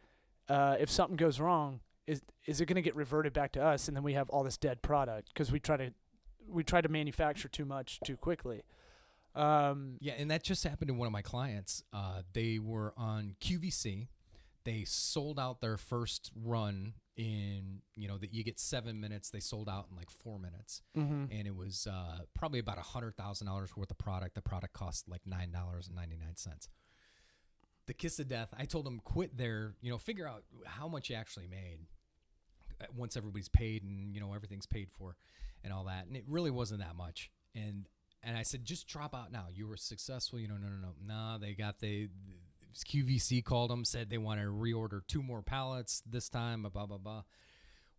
if something goes wrong, is it going to get reverted back to us, and then we have all this dead product because we try to we try to manufacture too much too quickly. Yeah, and that just happened to one of my clients. They were on QVC. They sold out their first run in, that you get 7 minutes. They sold out in like 4 minutes. Mm-hmm. And it was probably about $100,000 worth of product. The product cost like $9.99. The kiss of death, I told them quit there, figure out how much you actually made once everybody's paid and, everything's paid for and all that. And it really wasn't that much. And I said, just drop out now. You were successful. No, they got QVC called them, said they want to reorder 2 more pallets this time, blah, blah, blah.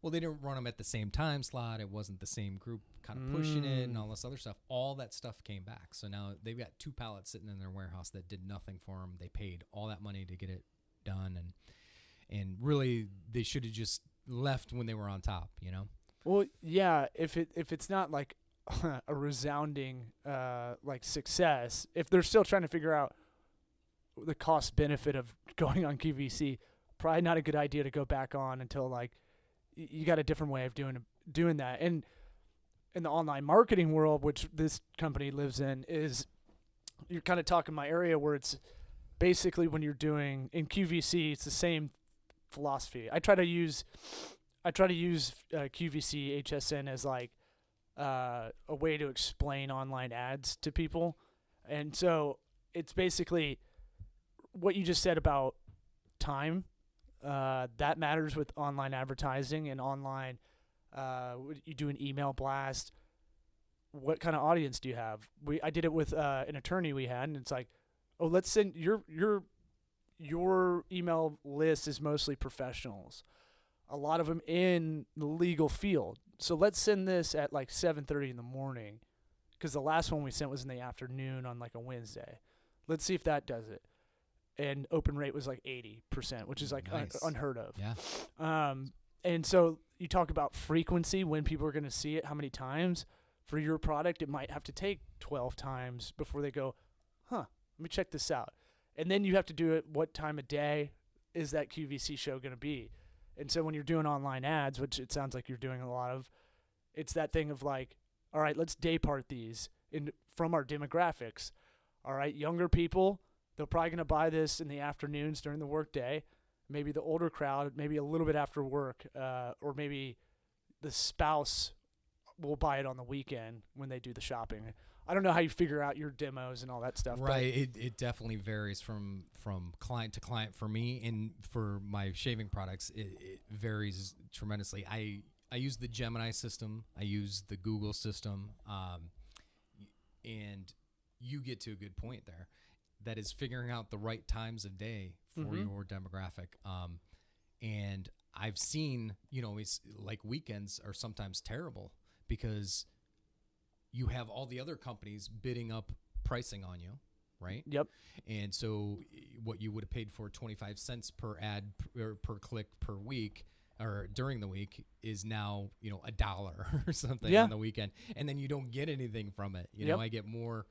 Well, they didn't run them at the same time slot. It wasn't the same group kind of pushing it and all this other stuff. All that stuff came back. So now they've got 2 pallets sitting in their warehouse that did nothing for them. They paid all that money to get it done. And really, they should have just left when they were on top, Well, yeah, if it's not like a resounding like success, if they're still trying to figure out the cost benefit of going on QVC, probably not a good idea to go back on until like you got a different way of doing that. And in the online marketing world, which this company lives in, is you're kind of talking my area where it's basically when you're doing in QVC, it's the same philosophy. I try to use QVC HSN as like a way to explain online ads to people. And so it's basically what you just said about time. That matters with online advertising and online. You do an email blast. What kind of audience do you have? I did it with an attorney we had, and it's like, oh, let's send your email list is mostly professionals. A lot of them in the legal field. So let's send this at like 7:30 in the morning, because the last one we sent was in the afternoon on like a Wednesday. Let's see if that does it. And open rate was like 80%, which is like nice. Unheard of. Yeah. And so you talk about frequency, when people are going to see it, how many times. For your product, it might have to take 12 times before they go, let me check this out. And then you have to do it, what time of day is that QVC show going to be? And so when you're doing online ads, which it sounds like you're doing a lot of, it's that thing of like, all right, let's day part these from our demographics. All right, younger people, they're probably going to buy this in the afternoons during the workday. Maybe the older crowd, maybe a little bit after work, or maybe the spouse will buy it on the weekend when they do the shopping. I don't know how you figure out your demos and all that stuff. Right. It definitely varies from client to client. For me and for my shaving products, it varies tremendously. I use the Gemini system. I use the Google system. And you get to a good point there. That is figuring out the right times of day for your demographic. And I've seen, it's like weekends are sometimes terrible because you have all the other companies bidding up pricing on you, right? Yep. And so what you would have paid for 25 cents per ad or per click per week or during the week is now, $1 or something on the weekend. And then you don't get anything from it. I get more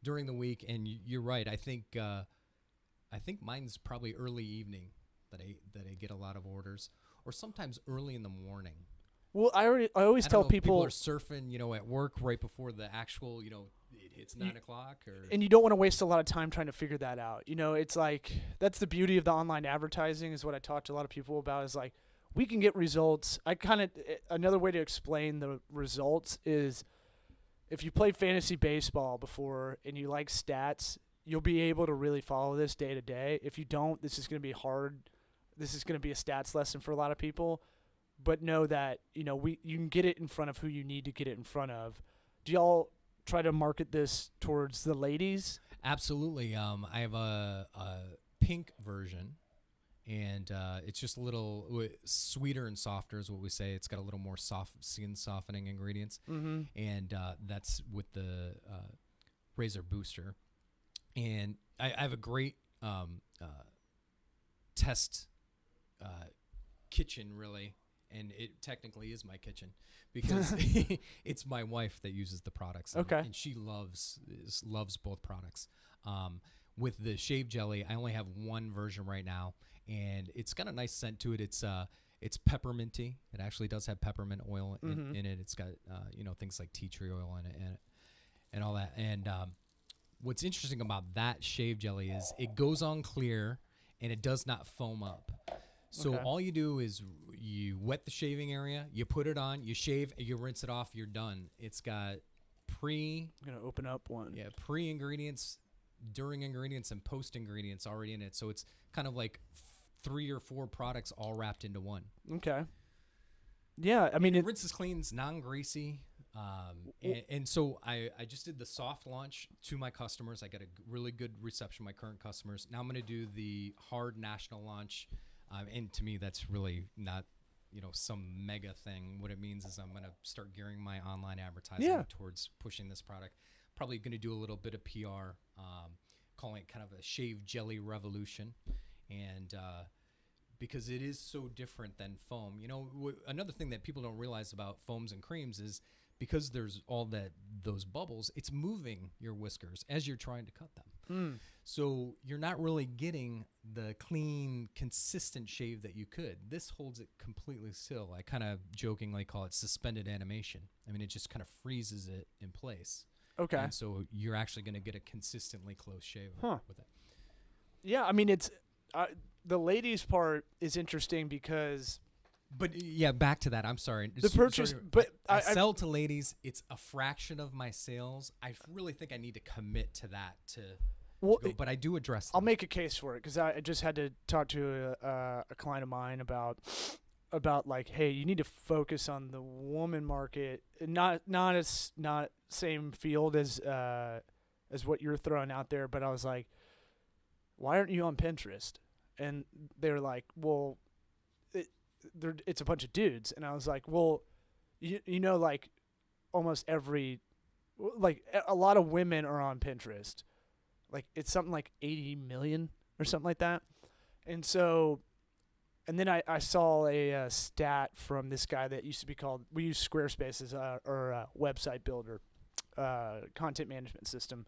during the week. And you're right. I think mine's probably early evening that I get a lot of orders, or sometimes early in the morning. Well, I always tell people are surfing, at work right before the actual, it hits 9 o'clock. And you don't want to waste a lot of time trying to figure that out. It's like, that's the beauty of the online advertising, is what I talk to a lot of people about, is like, we can get results. Another way to explain the results is, if you played fantasy baseball before and you like stats, you'll be able to really follow this day to day. If you don't, this is going to be hard. This is going to be a stats lesson for a lot of people. But know that, you can get it in front of who you need to get it in front of. Do y'all try to market this towards the ladies? Absolutely. I have a pink version, and it's just a little sweeter and softer is what we say. It's got a little more soft skin softening ingredients. Mm-hmm. And that's with the Razor Booster. And I have a great test kitchen, really. And it technically is my kitchen because it's my wife that uses the products. And she loves both products. With the Shave Jelly, I only have one version right now, and it's got a nice scent to it. It's It's pepperminty. It actually does have peppermint oil in it. It's got things like tea tree oil in it and all that. And what's interesting about that shave jelly is it goes on clear and it does not foam up. So all you do is you wet the shaving area, you put it on, you shave, you rinse it off, you're done. It's got I'm gonna open up one. Yeah, pre-ingredients, during ingredients, and post-ingredients already in it. So it's kind of like 3 or 4 products all wrapped into one. Okay. Yeah, I mean, it rinses, cleans, non-greasy. And so I just did the soft launch to my customers. I got a really good reception, my current customers. Now I'm going to do the hard national launch. And to me, that's really not, some mega thing. What it means is I'm going to start gearing my online advertising towards pushing this product. Probably going to do a little bit of PR, calling it kind of a shave jelly revolution. And because it is so different than foam. Another thing that people don't realize about foams and creams is because there's all those bubbles, it's moving your whiskers as you're trying to cut them. So you're not really getting the clean, consistent shave that you could. This holds it completely still. I kind of jokingly call it suspended animation. I mean, it just kind of freezes it in place. Okay. And so you're actually going to get a consistently close shave with it. Yeah, I mean, it's the ladies part is interesting because... But yeah, back to that. I'm sorry. The purchase, but I sell to ladies. It's a fraction of my sales. I really think I need to commit to that to go, but I do address them. I'll make a case for it because I just had to talk to a client of mine about like, hey, you need to focus on the woman market, not same field as what you're throwing out there. But I was like, why aren't you on Pinterest? And they were like, well, it's a bunch of dudes. And I was like, well, like almost every, like a lot of women are on Pinterest. Like it's something like 80 million or something like that. And so, and then I saw a stat from this guy that used to be called, we use Squarespace as our website builder, content management system.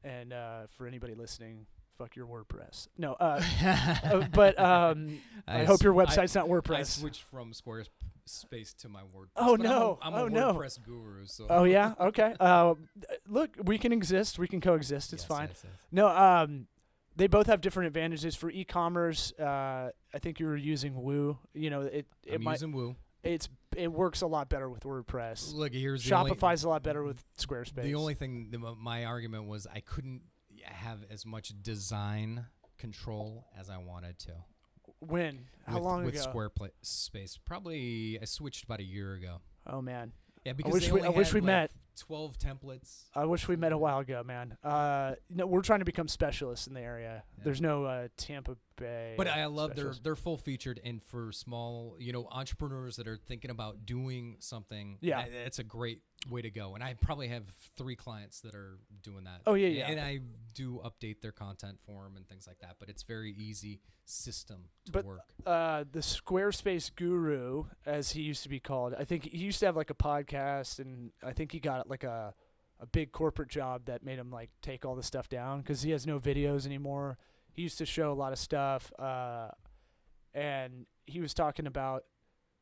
And for anybody listening, fuck your WordPress. No, but I hope your website's not WordPress. I switched from Squarespace to my WordPress. Oh, no. I'm a WordPress guru. So. Oh, yeah? Okay. Look, we can exist. We can coexist. It's fine. Yes. No, they both have different advantages. For e-commerce, I think you were using Woo. I'm using Woo. It works a lot better with WordPress. Look, here's Shopify's a lot better with Squarespace. The only thing, my argument was I couldn't have as much design control as I wanted to. When? How long ago? With Squarespace. Probably I switched about a year ago. Oh, man. Yeah, because I wish we met. 12 templates. I wish we met a while ago, man. We're trying to become specialists in the area. Yeah. There's no Tampa Bay. But I love they're full featured, and for small, entrepreneurs that are thinking about doing something. Yeah, it's a great way to go. And I probably have 3 clients that are doing that. Oh yeah. And I do update their content for them and things like that. But it's very easy system to work. The Squarespace guru, as he used to be called, I think he used to have like a podcast, and I think he got like a big corporate job that made him like take all the stuff down because he has no videos anymore. He used to show a lot of stuff, and he was talking about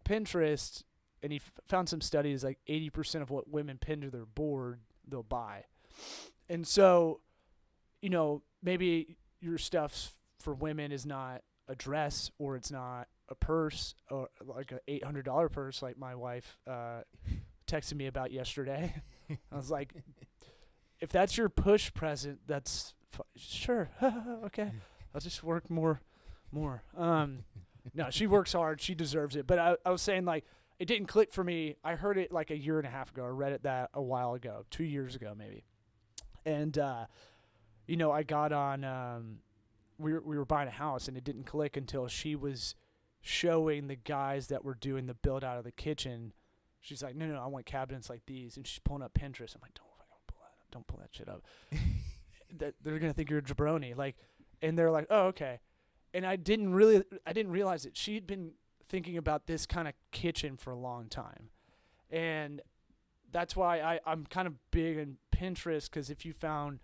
Pinterest, and he found some studies like 80% of what women pin to their board they'll buy. And so, maybe your stuff for women is not a dress, or it's not a purse, or like an $800 purse like my wife texted me about yesterday. I was like, if that's your push present, that's sure. Okay. I'll just work more. No, she works hard. She deserves it. But I was saying, like, it didn't click for me. I heard it like a year and a half ago. I read it that a while ago, 2 years ago maybe. And, I got on, we were buying a house, and it didn't click until she was showing the guys that were doing the build out of the kitchen. She's like, no, I want cabinets like these. And she's pulling up Pinterest. I'm like, don't pull that shit up. They're going to think you're a jabroni. Like, and they're like, oh, okay. And I didn't realize it. She'd been thinking about this kind of kitchen for a long time. And that's why I'm kind of big in Pinterest, because if you found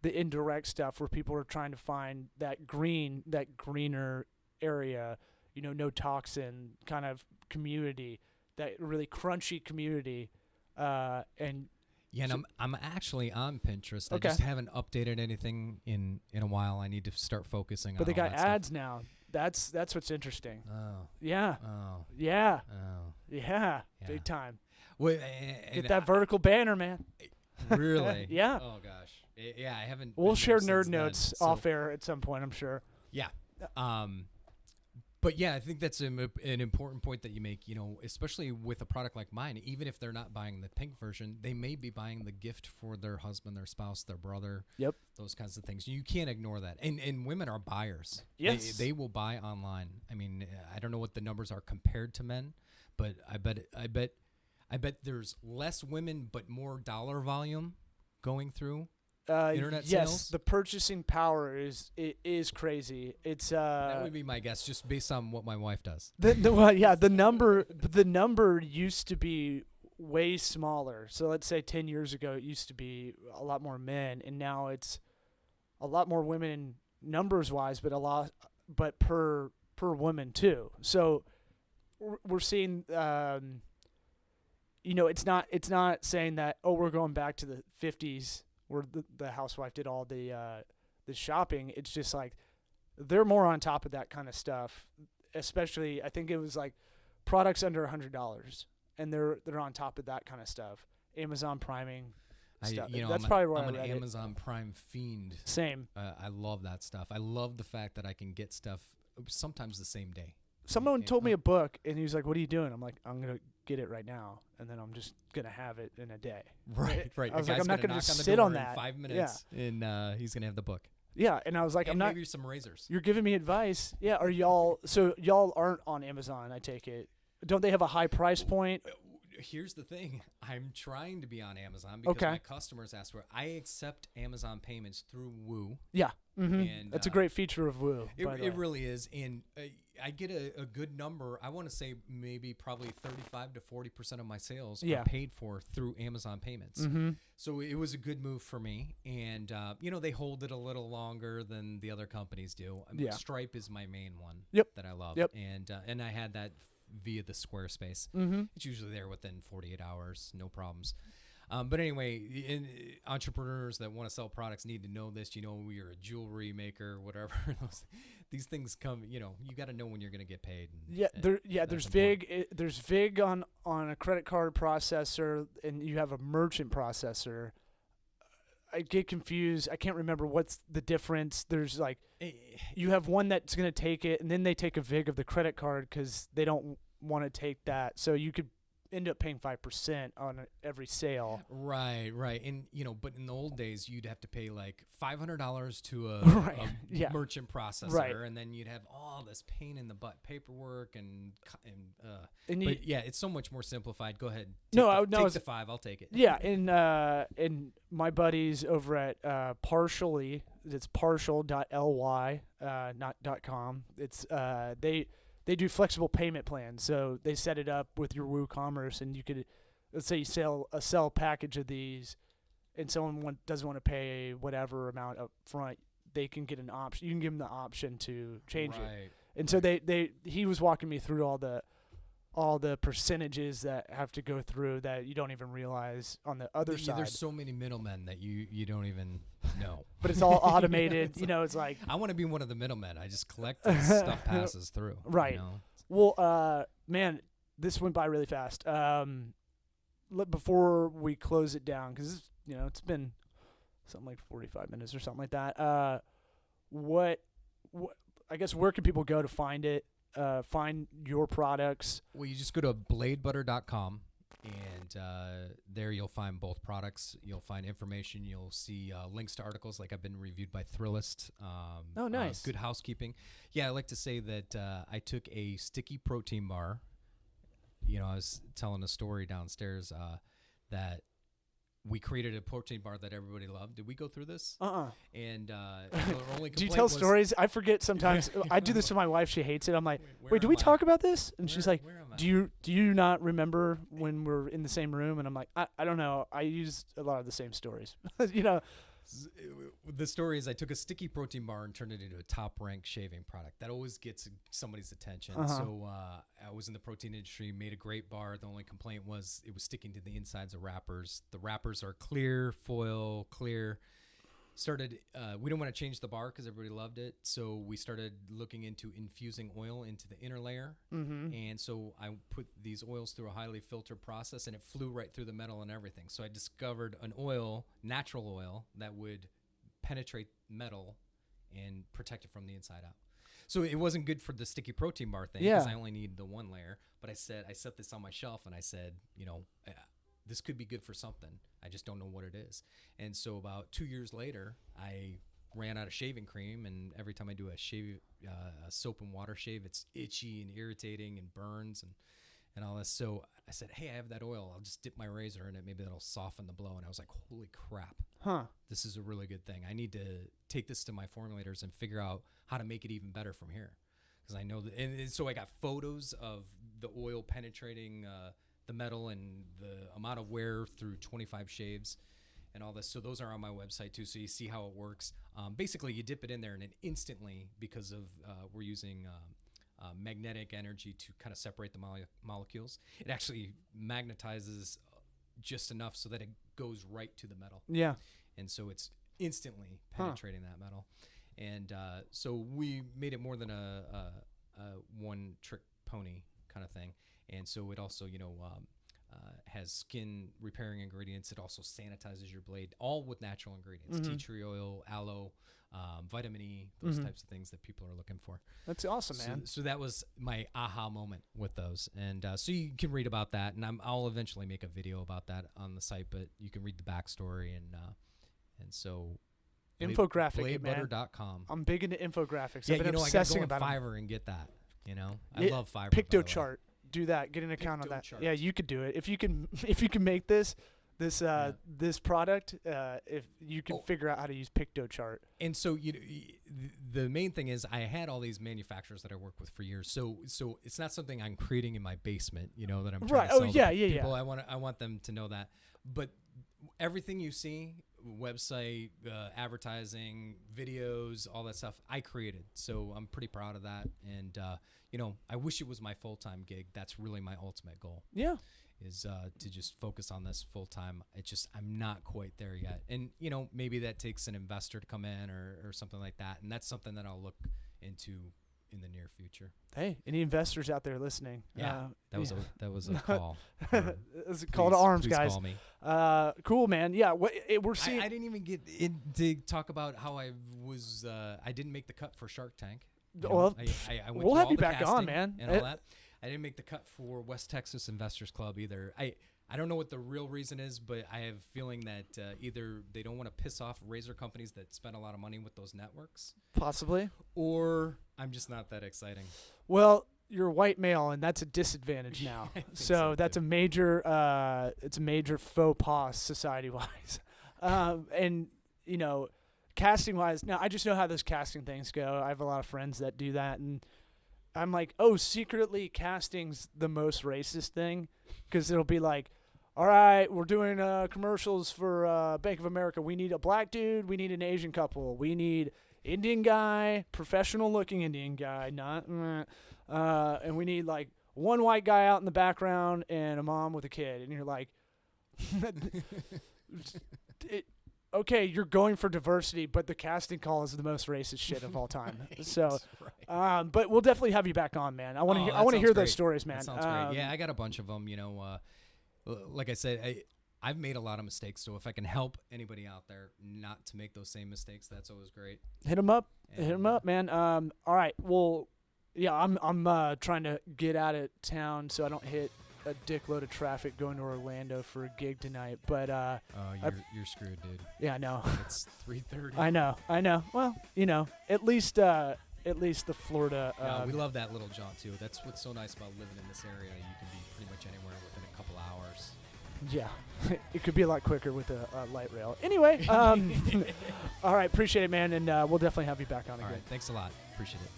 the indirect stuff where people are trying to find that greener area, no toxin kind of community, that really crunchy community, and Yeah, and I'm actually on Pinterest. I Okay. just haven't updated anything in a while. I need to start focusing but on they all got that stuff. ads now. That's what's interesting. Oh, Yeah, oh, yeah, oh. yeah, Yeah. big time. Well, Get that vertical banner, man. really? Yeah. Oh gosh. Yeah, I haven't. We'll been share there nerd since then, notes so- off air at some point, I'm sure. Yeah. But yeah, I think that's an important point that you make, especially with a product like mine. Even if they're not buying the pink version, they may be buying the gift for their husband, their spouse, their brother. Yep. Those kinds of things. You can't ignore that. And women are buyers. Yes. They will buy online. I mean, I don't know what the numbers are compared to men, but I bet there's less women but more dollar volume going through. Internet yes, sales? the purchasing power is crazy. It's That would be my guess, just based on what my wife does. the number used to be way smaller. So let's say 10 years ago it used to be a lot more men, and now it's a lot more women numbers wise, but per woman too. So we're seeing it's not saying that we're going back to the 50s where the housewife did all the shopping. It's just like they're more on top of that kind of stuff. Especially, I think it was like products under $100, and they're on top of that kind of stuff. Amazon priming stuff. That's probably where I'm I an read Amazon Prime fiend. Same. I love that stuff. I love the fact that I can get stuff sometimes the same day. Someone told me a book, and he was like, "What are you doing?" I'm like, "I'm gonna get it right now, and then I'm just gonna have it in a day." Right. I was A like, guy's I'm not gonna gonna knock just on the sit door on in that. 5 minutes, and he's gonna have the book. Yeah, and I was like, And I'm not. maybe some razors. You're giving me advice. Yeah, are y'all? So y'all aren't on Amazon, I take it. Don't they have a high price point? Here's the thing. I'm trying to be on Amazon because Okay. my customers ask for it. I accept Amazon payments through Woo. Yeah. Mm-hmm. And, That's a great feature of Woo. by the way. It really is. And I get a good number. I want to say maybe probably 35 to 40% of my sales Yeah. are paid for through Amazon payments. Mm-hmm. So it was a good move for me. And, they hold it a little longer than the other companies do. Yeah. Stripe is my main one Yep. that I love. Yep. And I had that via the Squarespace. Mm-hmm. It's usually there within 48 hours, no problems. But anyway, entrepreneurs that want to sell products need to know this. You're a jewelry maker, whatever. These things come. You got to know when you're going to get paid. There's VIG. There's VIG on a credit card processor, and you have a merchant processor. I get confused. I can't remember what's the difference. There's like, you have one that's going to take it, and then they take a VIG of the credit card because they don't want to take that. So you could end up paying 5% on every sale. Right. And but in the old days, you'd have to pay like $500 to a merchant processor, Right. and then you'd have all this pain in the butt paperwork and And it's so much more simplified. Go ahead. Take the 5. I'll take it. Yeah, and my buddies over at Partially, it's partial.ly, not .com. It's they do flexible payment plans, so they set it up with your WooCommerce, and you could, let's say you sell a package of these, and someone doesn't want to pay whatever amount up front, they can get an option. You can give them the option to change it. And so he was walking me through all the percentages that have to go through that you don't even realize on the other side. There's so many middlemen that you don't even know. But it's all automated. It's like, I want to be one of the middlemen. I just collect as stuff passes through. Right. Well, man, this went by really fast. Before we close it down, because it's been something like 45 minutes or something like that. What I guess, where can people go to find it? Find your products? Well, you just go to bladebutter.com, and there you'll find both products. You'll find information. You'll see links to articles, like I've been reviewed by Thrillist. Oh, nice. Good housekeeping. Yeah, I like to say that I took a sticky protein bar. I was telling a story downstairs that we created a protein bar that everybody loved. Did we go through this? And our only do you complaint tell was, stories? I forget sometimes. I do this to my wife. She hates it. I'm like, wait, do we talk about this? And she's like, do you not remember when we're in the same room? And I'm like, I don't know. I use a lot of the same stories. The story is I took a sticky protein bar and turned it into a top-ranked shaving product. That always gets somebody's attention. So I was in the protein industry, made a great bar. The only complaint was it was sticking to the insides of wrappers. The wrappers are clear, foil, clear. We didn't want to change the bar because everybody loved it. So we started looking into infusing oil into the inner layer. And so I put these oils through a highly filtered process, and it flew right through the metal and everything. So I discovered an oil, natural oil, that would penetrate metal and protect it from the inside out. So it wasn't good for the sticky protein bar thing because I only need the one layer. But I set this on my shelf and I said, this could be good for something. I just don't know what it is. And so about 2 years later, I ran out of shaving cream, and every time I do a soap and water shave, it's itchy and irritating and burns and all this. So I said, hey, I have that oil. I'll just dip my razor in it. Maybe that'll soften the blow. And I was like, holy crap. This is a really good thing. I need to take this to my formulators and figure out how to make it even better from here. Because I know that, and so I got photos of the oil penetrating the metal and the amount of wear through 25 shaves and all this. So those are on my website too. So you see how it works. Basically, you dip it in there, and it instantly, because of we're using magnetic energy to kind of separate the molecules, it actually magnetizes just enough so that it goes right to the metal. Yeah. And so it's instantly penetrating that metal. And so we made it more than a one-trick pony kind of thing. And so it also, has skin repairing ingredients. It also sanitizes your blade, all with natural ingredients: tea tree oil, aloe, vitamin E, those types of things that people are looking for. That's awesome, man. So that was my aha moment with those. And so you can read about that, and I'll eventually make a video about that on the site, but you can read the backstory. And so infographic, man. BladeButter.com. I'm big into infographics. Yeah, I've been I obsessing gotta go on about Fiverr and get that. I love Fiverr. PictoChart. Do that. Get an account on that. Chart. Yeah, you could do it if you can make this product. If you can figure out how to use PictoChart. And so the main thing is I had all these manufacturers that I work with for years. So it's not something I'm creating in my basement. That I'm trying to sell to people. I want them to know that. But everything you see, website, advertising, videos, all that stuff, I created. So I'm pretty proud of that. And I wish it was my full-time gig. That's really my ultimate goal. Yeah. Is to just focus on this full-time. I'm not quite there yet. And, maybe that takes an investor to come in or something like that. And that's something that I'll look into in the near future. Hey, any investors out there listening? Yeah, that was a call. It was a call to arms, please guys. Call me. Cool, man. Yeah, we're seeing. I didn't even get to talk about how I didn't make the cut for Shark Tank. Well, I went we'll have all you the back on, man. And all that. I didn't make the cut for West Texas Investors Club either. I don't know what the real reason is, but I have a feeling that either they don't want to piss off razor companies that spend a lot of money with those networks. Possibly. Or I'm just not that exciting. Well, you're a white male, and that's a disadvantage now. so that's a major faux pas society-wise. And, casting-wise, now I just know how those casting things go. I have a lot of friends that do that, and I'm like, oh, secretly casting's the most racist thing, because it'll be like, all right, we're doing commercials for Bank of America. We need a black dude. We need an Asian couple. We need Indian guy, professional-looking Indian guy, and we need like one white guy out in the background and a mom with a kid. And you're like, okay, you're going for diversity, but the casting call is the most racist shit of all time. Right, so, right. But we'll definitely have you back on, man. I want to hear those stories, man. That sounds great. Yeah, I got a bunch of them. Like I said, I've made a lot of mistakes. So if I can help anybody out there not to make those same mistakes, that's always great. Hit them up. Hit them up, man. All right. Well, yeah, I'm trying to get out of town so I don't hit a dickload of traffic going to Orlando for a gig tonight, but you're screwed, dude. Yeah, I know. It's 3:30. I know. Well, at least the Florida. No, we love that little jaunt too. That's what's so nice about living in this area. You can be pretty much anywhere within a couple hours. Yeah, it could be a lot quicker with a light rail. Anyway, all right, appreciate it, man, and we'll definitely have you back on again. All right, thanks a lot. Appreciate it.